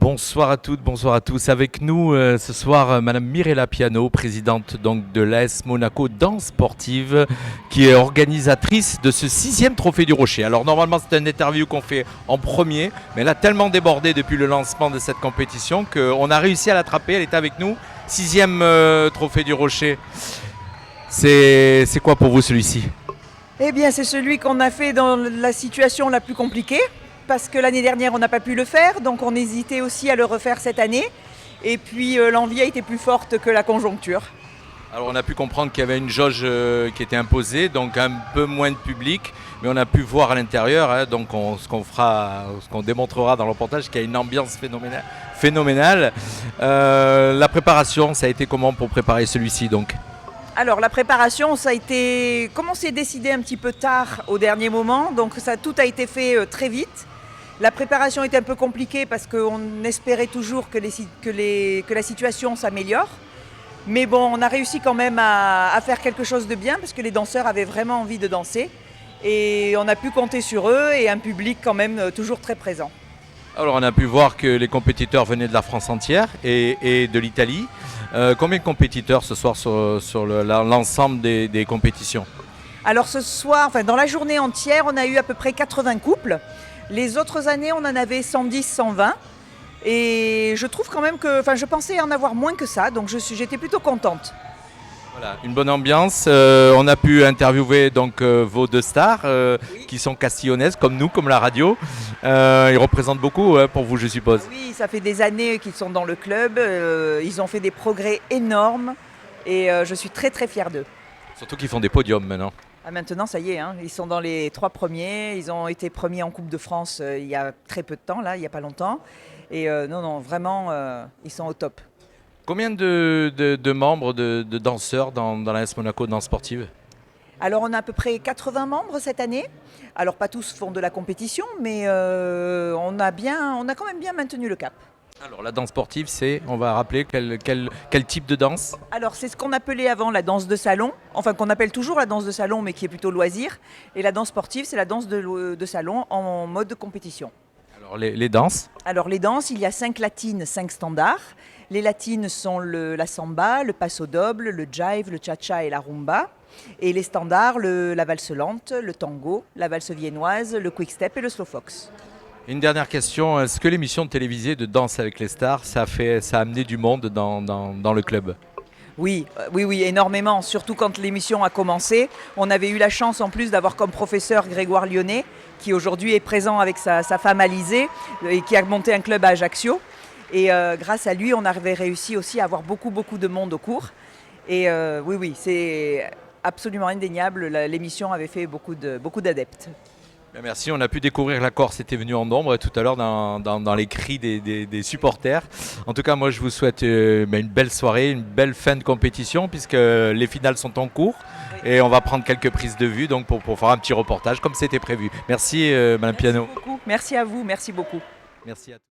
Bonsoir à toutes, bonsoir à tous. Avec nous ce soir, Madame Mirella Piano, présidente donc de l'AS Monaco Danse Sportive, qui est organisatrice de ce 6e Trophée du Rocher. Alors normalement c'est une interview qu'on fait en premier, mais elle a tellement débordé depuis le lancement de cette compétition qu'on a réussi à l'attraper. Elle est avec nous. 6e Trophée du Rocher. C'est quoi pour vous celui-ci? Eh bien, c'est celui qu'on a fait dans la situation la plus compliquée, parce que l'année dernière, on n'a pas pu le faire, donc on hésitait aussi à le refaire cette année. Et puis, l'envie a été plus forte que la conjoncture. Alors on a pu comprendre qu'il y avait une jauge qui était imposée, donc un peu moins de public, mais on a pu voir à l'intérieur, hein, donc ce qu'on démontrera dans le reportage, qu'il y a une ambiance phénoménale. La préparation, ça a été comment pour préparer celui-ci donc? Alors la préparation, ça a été, comme on s'est décidé un petit peu tard au dernier moment, donc tout a été fait très vite. La préparation était un peu compliquée parce qu'on espérait toujours que la situation s'améliore. Mais bon, on a réussi quand même à faire quelque chose de bien parce que les danseurs avaient vraiment envie de danser. Et on a pu compter sur eux et un public quand même toujours très présent. Alors on a pu voir que les compétiteurs venaient de la France entière et de l'Italie. Combien de compétiteurs ce soir sur l'ensemble des compétitions? Alors ce soir, dans la journée entière, on a eu à peu près 80 couples. Les autres années, on en avait 110, 120. Et je trouve quand même que, je pensais en avoir moins que ça, donc j'étais plutôt contente. Voilà, une bonne ambiance. On a pu interviewer donc vos deux stars oui, qui sont castillonnaises comme nous, comme la radio. Ils représentent beaucoup pour vous, je suppose. Oui, ça fait des années qu'ils sont dans le club. Ils ont fait des progrès énormes et je suis très très fière d'eux. Surtout qu'ils font des podiums maintenant. Ah, maintenant, ça y est, hein, ils sont dans les 3 premiers. Ils ont été premiers en Coupe de France il y a très peu de temps, là, il n'y a pas longtemps. Et non, vraiment, ils sont au top. Combien de membres, de danseurs dans l'AS Monaco Danse Sportive? Alors on a à peu près 80 membres cette année. Alors pas tous font de la compétition, mais on a quand même bien maintenu le cap. Alors la danse sportive, c'est, on va rappeler, quel type de danse? Alors c'est ce qu'on appelait avant la danse de salon, enfin qu'on appelle toujours la danse de salon, mais qui est plutôt loisir. Et la danse sportive, c'est la danse de salon en mode de compétition. Alors les danses? Alors les danses, il y a 5 latines, 5 standards. Les latines sont la samba, le passo doble, le jive, le cha-cha et la rumba. Et les standards, la valse lente, le tango, la valse viennoise, le quick step et le slow fox. Une dernière question, est-ce que l'émission télévisée de Danse avec les stars, ça a amené du monde dans le club? Oui, énormément. Surtout quand l'émission a commencé. On avait eu la chance en plus d'avoir comme professeur Grégoire Lyonnais, qui aujourd'hui est présent avec sa femme Alizée et qui a monté un club à Ajaccio. Et grâce à lui, on avait réussi aussi à avoir beaucoup de monde au cours. Et oui, c'est absolument indéniable. L'émission avait fait beaucoup d'adeptes. Merci, on a pu découvrir la Corse était venue en nombre tout à l'heure dans les cris des supporters. En tout cas, moi je vous souhaite une belle soirée, une belle fin de compétition puisque les finales sont en cours et on va prendre quelques prises de vue donc pour faire un petit reportage comme c'était prévu. Merci Madame Piano. Merci beaucoup. Merci à vous, merci beaucoup. Merci à tous.